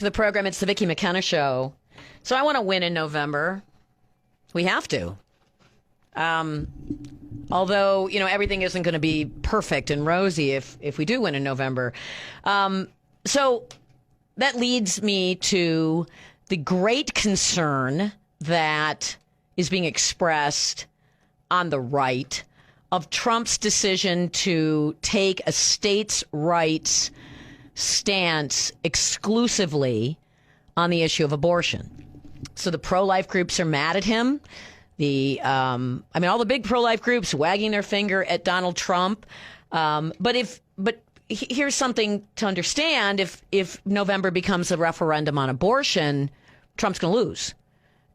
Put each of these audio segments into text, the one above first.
The program. It's the Vicki McKenna show. So I want to win in November. We have to. Although, everything isn't going to be perfect and rosy if we do win in November. So that leads me to the great concern that is being expressed on the right of Trump's decision to take a states' rights stance exclusively on the issue of abortion. So the pro-life groups are mad at him. All the big pro-life groups wagging their finger at Donald Trump. But here's something to understand. If November becomes a referendum on abortion, Trump's going to lose.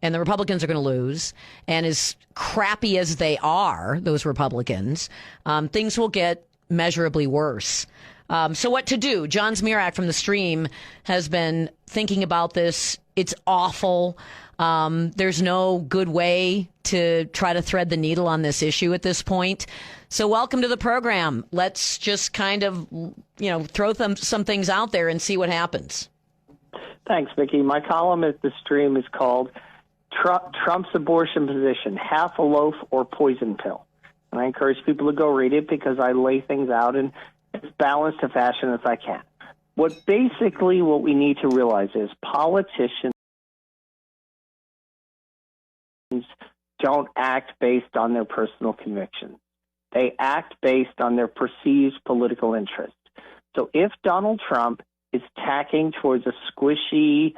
And the Republicans are going to lose. And as crappy as they are, those Republicans, things will get measurably worse. So what to do? John Zmirak from The Stream has been thinking about this. It's awful. There's no good way to try to thread the needle on this issue at this point. So welcome to the program. Let's just kind of, throw some things out there and see what happens. Thanks, Vicki. My column at The Stream is called Trump's Abortion Position, Half a Loaf or Poison Pill. And I encourage people to go read it because I lay things out in as balanced a fashion as I can. What we need to realize is politicians don't act based on their personal convictions. They act based on their perceived political interest. So if Donald Trump is tacking towards a squishy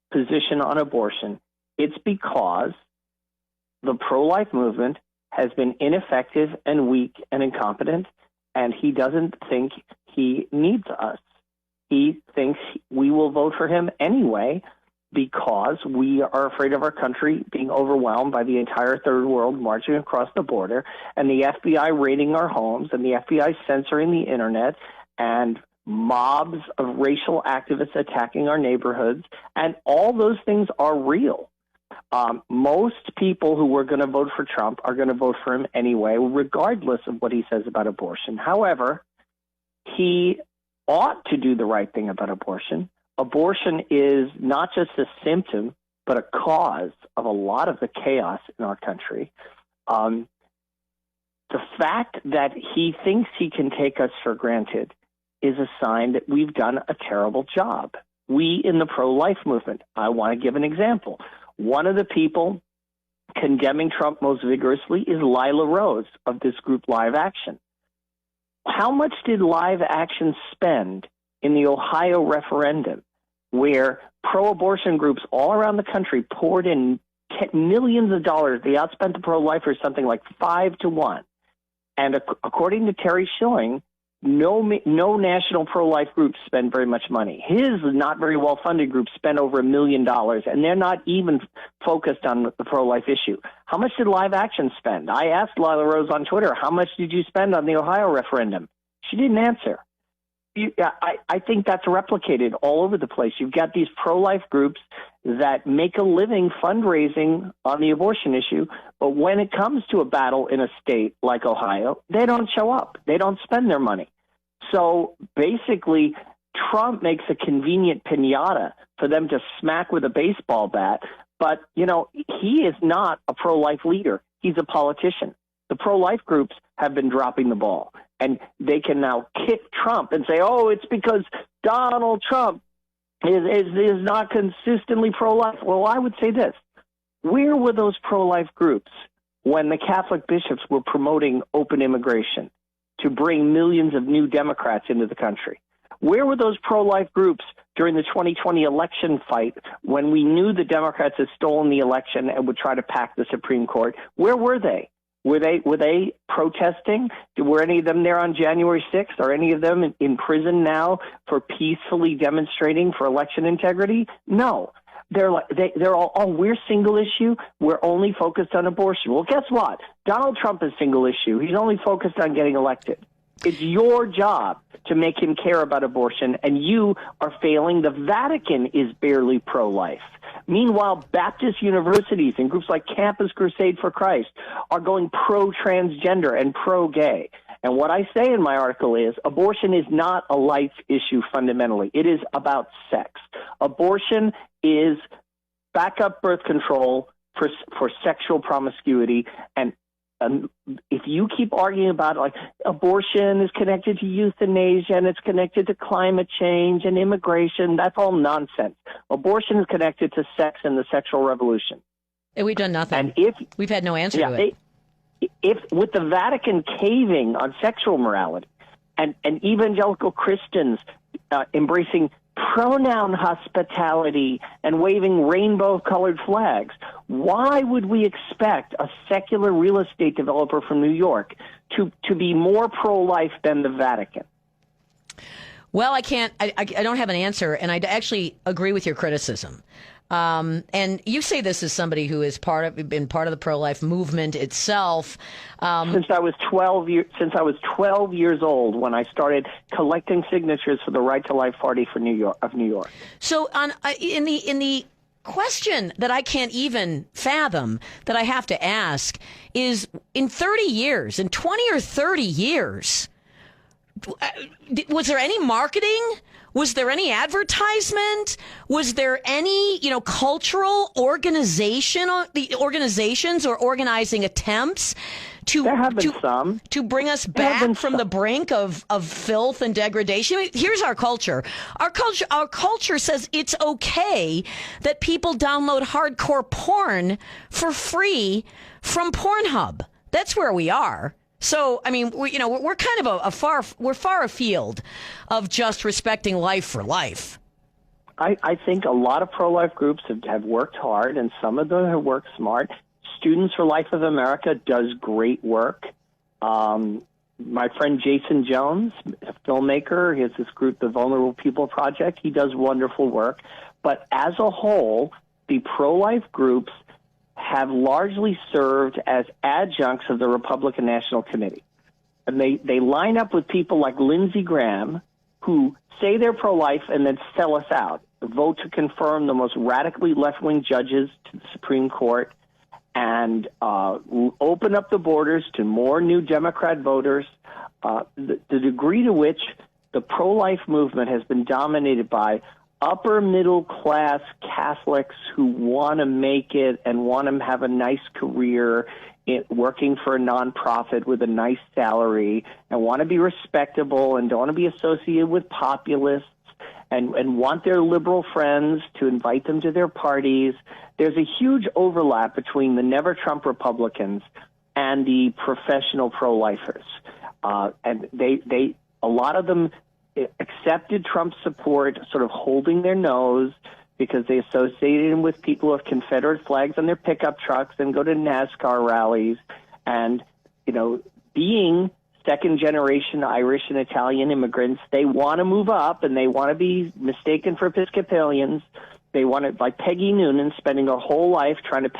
position on abortion, it's because the pro-life movement has been ineffective and weak and incompetent, and he doesn't think he needs us. He thinks we will vote for him anyway because we are afraid of our country being overwhelmed by the entire third world marching across the border and the FBI raiding our homes and the FBI censoring the internet and mobs of racial activists attacking our neighborhoods. And all those things are real. Most people who were going to vote for Trump are going to vote for him anyway, regardless of what he says about abortion. However, he ought to do the right thing about abortion. Abortion is not just a symptom, but a cause of a lot of the chaos in our country. The fact that he thinks he can take us for granted is a sign that we've done a terrible job. We in the pro-life movement, I want to give an example. One of the people condemning Trump most vigorously is Lila Rose of this group Live Action. How much did Live Action spend in the Ohio referendum where pro-abortion groups all around the country poured in millions of dollars? They outspent the pro-lifers something like 5-1. And according to Terry Schilling, no national pro-life groups spend very much money. His not very well-funded group spent over $1 million, and they're not even focused on the pro-life issue. How much did Live Action spend? I asked Lila Rose on Twitter, how much did you spend on the Ohio referendum? She didn't answer. I think that's replicated all over the place. You've got these pro-life groups that make a living fundraising on the abortion issue, but when it comes to a battle in a state like Ohio, they don't show up. They don't spend their money. So basically, Trump makes a convenient piñata for them to smack with a baseball bat, but, he is not a pro-life leader. He's a politician. The pro-life groups have been dropping the ball. And they can now kick Trump and say, oh, it's because Donald Trump is not consistently pro-life. Well, I would say this. Where were those pro-life groups when the Catholic bishops were promoting open immigration to bring millions of new Democrats into the country? Where were those pro-life groups during the 2020 election fight when we knew the Democrats had stolen the election and would try to pack the Supreme Court? Where were they? Were they protesting? Were any of them there on January 6th? Are any of them in prison now for peacefully demonstrating for election integrity? No. They're all we're single issue. We're only focused on abortion. Well, guess what? Donald Trump is single issue. He's only focused on getting elected. It's your job to make him care about abortion, and you are failing. The Vatican is barely pro-life. Meanwhile, Baptist universities and groups like Campus Crusade for Christ are going pro-transgender and pro-gay. And what I say in my article is abortion is not a life issue fundamentally. It is about sex. Abortion is backup birth control for sexual promiscuity. And if you keep arguing about like abortion is connected to euthanasia and it's connected to climate change and immigration, that's all nonsense. Abortion is connected to sex and the sexual revolution. And we've done nothing. And we've had no answer to it. If with the Vatican caving on sexual morality and evangelical Christians embracing pronoun hospitality and waving rainbow-colored flags, why would we expect a secular real estate developer from New York to be more pro-life than the Vatican? Well, I don't have an answer, and I actually agree with your criticism. And you say this as somebody who has been part of the pro-life movement itself. Since I was 12 years old when I started collecting signatures for the Right to Life Party for New York. So in the question that I can't even fathom that I have to ask is, in 20 or 30 years, was there any marketing? Was there any advertisement? Was there any, cultural organizations or organizing attempts to bring us back from the brink of filth and degradation? I mean, here's our culture. Our culture says it's okay that people download hardcore porn for free from Pornhub. That's where we are. So, I mean, we're kind of we're far afield of just respecting life for life. I think a lot of pro-life groups have worked hard, and some of them have worked smart. Students for Life of America does great work. My friend Jason Jones, a filmmaker, he has this group, the Vulnerable People Project. He does wonderful work. But as a whole, the pro-life groups have largely served as adjuncts of the Republican National Committee. And they line up with people like Lindsey Graham, who say they're pro-life and then sell us out, vote to confirm the most radically left-wing judges to the Supreme Court, and open up the borders to more new Democrat voters. The degree to which the pro-life movement has been dominated by upper middle class Catholics who want to make it and want to have a nice career working for a nonprofit with a nice salary and want to be respectable and don't want to be associated with populists and want their liberal friends to invite them to their parties. There's a huge overlap between the Never Trump Republicans and the professional pro-lifers. And a lot of them accepted Trump's support, sort of holding their nose because they associated him with people who have Confederate flags on their pickup trucks and go to NASCAR rallies. And, being second-generation Irish and Italian immigrants, they want to move up and they want to be mistaken for Episcopalians. They want to, like Peggy Noonan, spending her whole life trying to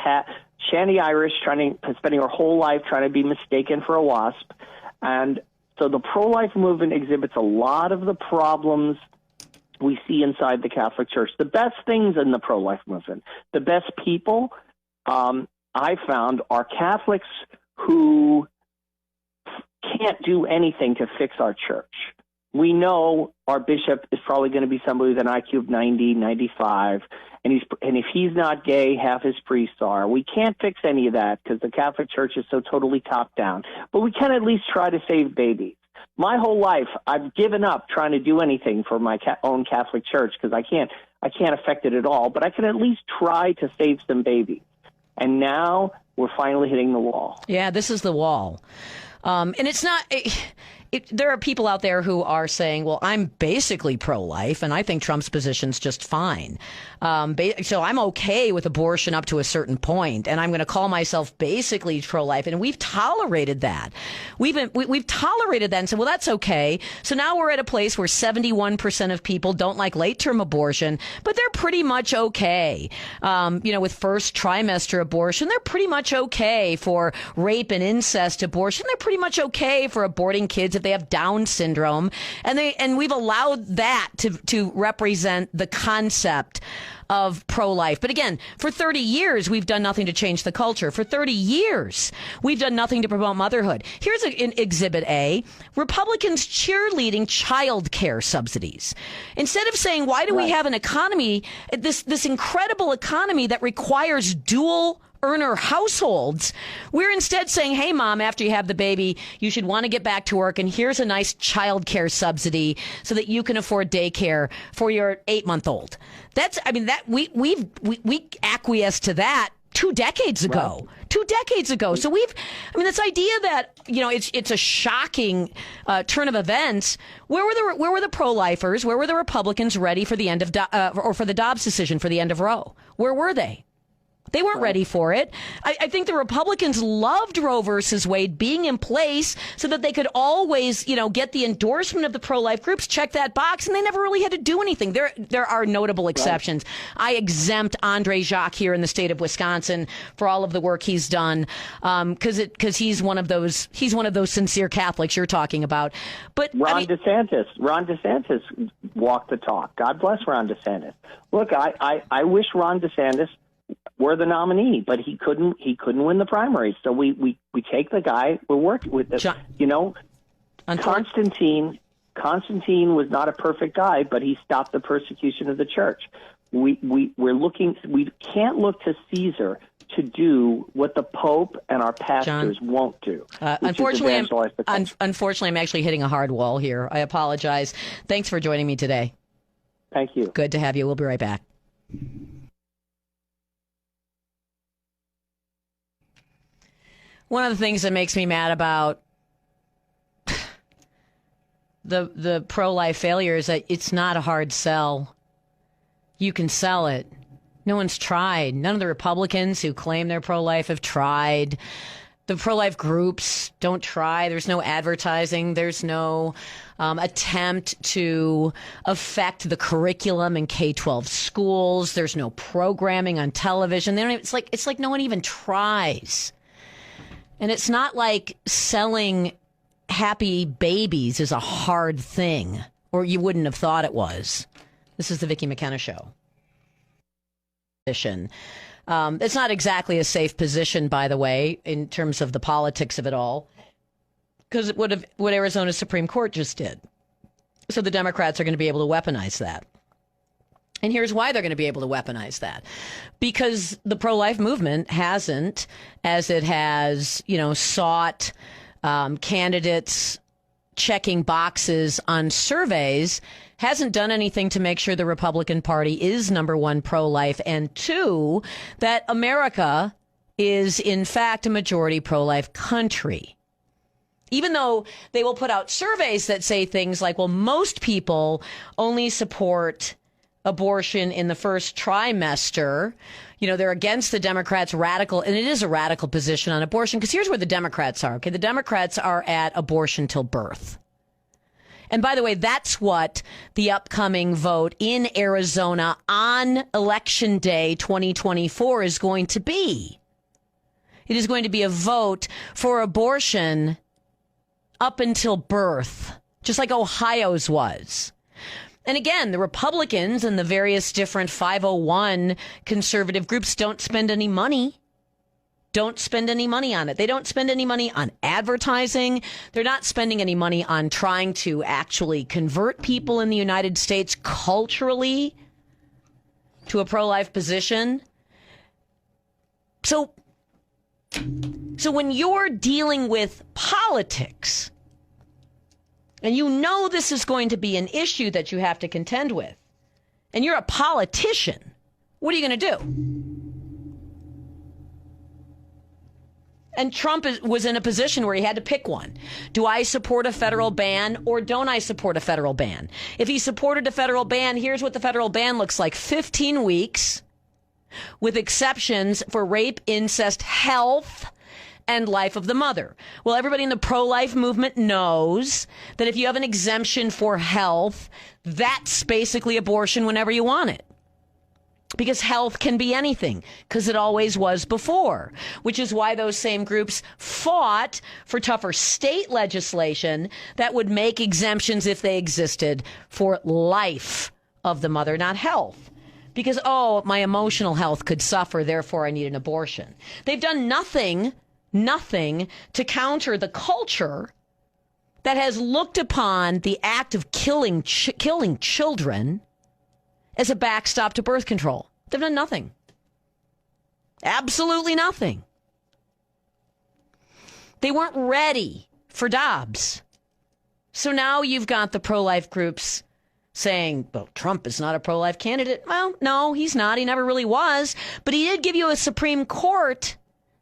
Shanty Irish, spending her whole life trying to be mistaken for a WASP. And so the pro-life movement exhibits a lot of the problems we see inside the Catholic Church. The best things in the pro-life movement, the best people I found are Catholics who can't do anything to fix our church. We know our bishop is probably going to be somebody with an IQ of 90, 95, and if he's not gay, half his priests are. We can't fix any of that because the Catholic Church is so totally top down. But we can at least try to save babies. My whole life, I've given up trying to do anything for my own Catholic Church because I can't affect it at all. But I can at least try to save some babies. And now we're finally hitting the wall. Yeah, this is the wall. And it's not. There are people out there who are saying, well, I'm basically pro-life, and I think Trump's position's just fine. So I'm okay with abortion up to a certain point, and I'm going to call myself basically pro-life. And we've tolerated that. We've tolerated that and said, well, that's okay. So now we're at a place where 71% of people don't like late-term abortion, but they're pretty much okay. With first trimester abortion, they're pretty much okay for rape and incest abortion. They're pretty much okay for aborting kids if they have Down syndrome, and we've allowed that to represent the concept of pro-life. But again, for 30 years, we've done nothing to change the culture. For 30 years, we've done nothing to promote motherhood. Here's an Exhibit A. Republicans cheerleading child care subsidies. Instead of saying, why do we have an economy, this incredible economy that requires dual earner households, we're instead saying, hey, mom, after you have the baby, you should want to get back to work, and here's a nice child care subsidy so that you can afford daycare for your 8-month-old. We acquiesced to that 2 decades ago. Right. 2 decades ago. So this idea that, it's a shocking turn of events. Where were the pro-lifers? Where were the Republicans ready for the end of, or for the Dobbs decision for the end of Roe? Where were they? They weren't ready for it. I think the Republicans loved Roe versus Wade being in place so that they could always, get the endorsement of the pro-life groups, check that box, and they never really had to do anything. There are notable exceptions. Right. I exempt Andre Jacques here in the state of Wisconsin for all of the work he's done, because he's one of those sincere Catholics you're talking about. But Ron DeSantis walked the talk. God bless Ron DeSantis. Look, I wish Ron DeSantis were the nominee, but he couldn't win the primaries. So we take the guy we're working with. Constantine was not a perfect guy, but he stopped the persecution of the church. We can't look to Caesar to do what the Pope and our pastors won't do. Unfortunately, I'm actually hitting a hard wall here. I apologize. Thanks for joining me today. Thank you. Good to have you. We'll be right back. One of the things that makes me mad about the pro-life failure is that it's not a hard sell. You can sell it. No one's tried. None of the Republicans who claim they're pro-life have tried. The pro-life groups don't try. There's no advertising. There's no attempt to affect the curriculum in K-12 schools. There's no programming on television. It's like no one even tries. And it's not like selling happy babies is a hard thing, or you wouldn't have thought it was. This is the Vicki McKenna Show. It's not exactly a safe position, by the way, in terms of the politics of it all, because what Arizona's Supreme Court just did. So the Democrats are going to be able to weaponize that. And here's why they're going to be able to weaponize that. Because the pro-life movement hasn't, as it has, sought candidates checking boxes on surveys, hasn't done anything to make sure the Republican Party is number one pro-life, and two, that America is in fact a majority pro-life country. Even though they will put out surveys that say things like, well, most people only support abortion in the first trimester. They're against the Democrats' radical, and it is a radical position on abortion, because here's where the Democrats are. Okay, the Democrats are at abortion till birth. And by the way, that's what the upcoming vote in Arizona on Election Day 2024 is going to be. It is going to be a vote for abortion up until birth, just like Ohio's was. And again, the Republicans and the various different 501 conservative groups don't spend any money. Don't spend any money on it. They don't spend any money on advertising. They're not spending any money on trying to actually convert people in the United States culturally to a pro-life position. So when you're dealing with politics, and you know this is going to be an issue that you have to contend with, and you're a politician, what are you going to do? And Trump was in a position where he had to pick one. Do I support a federal ban, or don't I support a federal ban? If he supported a federal ban, here's what the federal ban looks like. 15 weeks with exceptions for rape, incest, health, and life of the mother. Well, everybody in the pro-life movement knows that if you have an exemption for health, that's basically abortion whenever you want it. Because health can be anything, because it always was before, which is why those same groups fought for tougher state legislation that would make exemptions, if they existed, for life of the mother, not health. because, oh, my emotional health could suffer, therefore I need an abortion. They've done nothing to counter the culture that has looked upon the act of killing children as a backstop to birth control. They've done nothing. Absolutely nothing. They weren't ready for Dobbs. So now you've got the pro-life groups saying, well, Trump is not a pro-life candidate. Well, no, he's not. He never really was. But he did give you a Supreme Court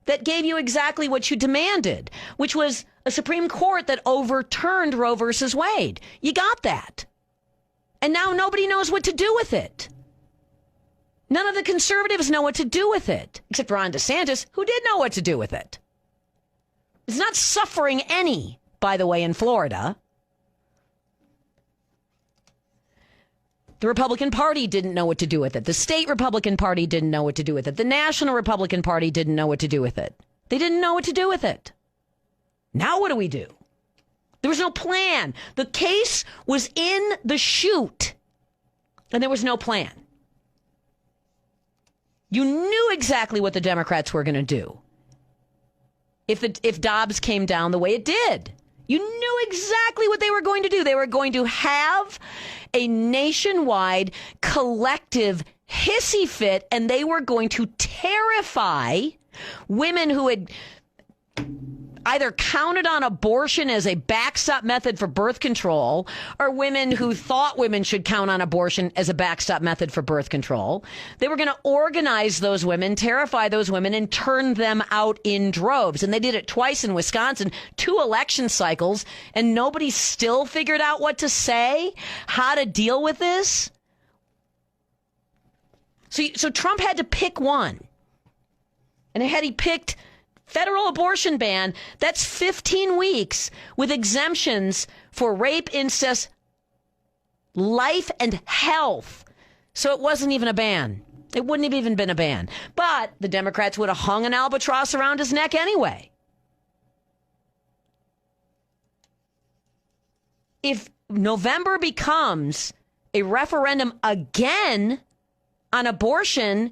that gave you exactly what you demanded, which was a Supreme Court that overturned Roe versus Wade. You got that. And now nobody knows what to do with it. None of the conservatives know what to do with it, except Ron DeSantis, who did know what to do with it. He's not suffering any, by the way, in Florida. The Republican Party didn't know what to do with it. The state Republican Party didn't know what to do with it. The National Republican Party didn't know what to do with it. They didn't know what to do with it. Now what do we do? There was no plan. The case was in the chute, and there was no plan. You knew exactly what the Democrats were going to do if Dobbs came down the way it did. You knew exactly what they were going to do. They were going to have a nationwide collective hissy fit, and they were going to terrify women who had either counted on abortion as a backstop method for birth control, or women who thought women should count on abortion as a backstop method for birth control. They were going to organize those women, terrify those women, and turn them out in droves. And they did it twice in Wisconsin, 2 election cycles, and nobody still figured out what to say, how to deal with this. So Trump had to pick one. And had he picked federal abortion ban, that's 15 weeks with exemptions for rape, incest, life, and health. So it wasn't even a ban. It wouldn't have even been a ban. But the Democrats would have hung an albatross around his neck anyway. If November becomes a referendum again on abortion,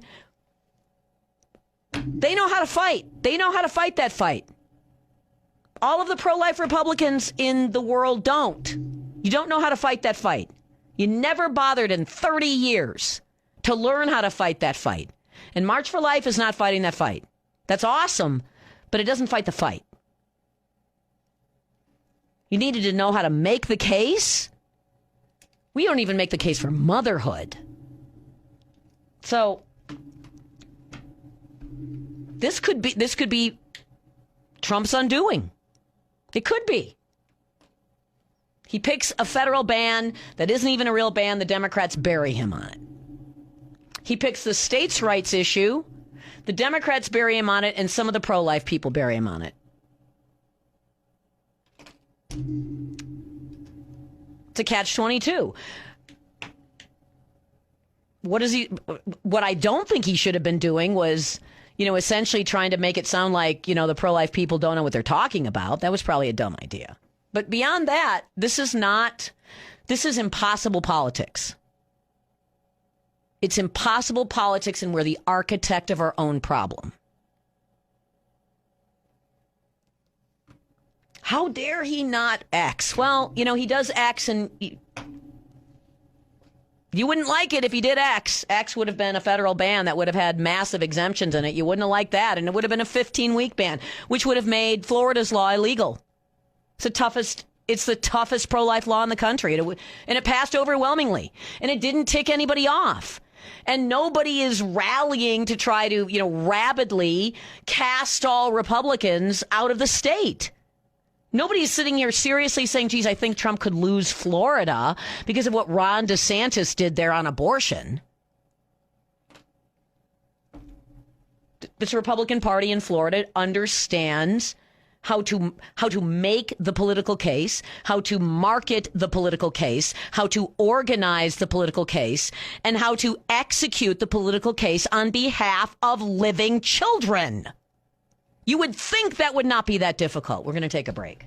they know how to fight. They know how to fight that fight. All of the pro-life Republicans in the world don't. You don't know how to fight that fight. You never bothered in 30 years to learn how to fight that fight. And March for Life is not fighting that fight. That's awesome, but it doesn't fight the fight. You needed to know how to make the case. We don't even make the case for motherhood. So This could be Trump's undoing. It could be. He picks a federal ban that isn't even a real ban. The Democrats bury him on it. He picks the states' rights issue. The Democrats bury him on it, and some of the pro-life people bury him on it. It's a catch-22. What I don't think he should have been doing was, essentially trying to make it sound like, the pro-life people don't know what they're talking about. That was probably a dumb idea. But beyond that, this is impossible politics. It's impossible politics, and we're the architect of our own problem. How dare he not X? Well, he does X, and you wouldn't like it if he did X. X would have been a federal ban that would have had massive exemptions in it. You wouldn't have liked that. And it would have been a 15-week ban, which would have made Florida's law illegal. It's the toughest pro-life law in the country. And it passed overwhelmingly. And it didn't tick anybody off. And nobody is rallying to try to, rabidly cast all Republicans out of the state. Nobody's sitting here seriously saying, geez, I think Trump could lose Florida because of what Ron DeSantis did there on abortion. This Republican Party in Florida understands how to make the political case, how to market the political case, how to organize the political case, and how to execute the political case on behalf of living children. You would think that would not be that difficult. We're going to take a break.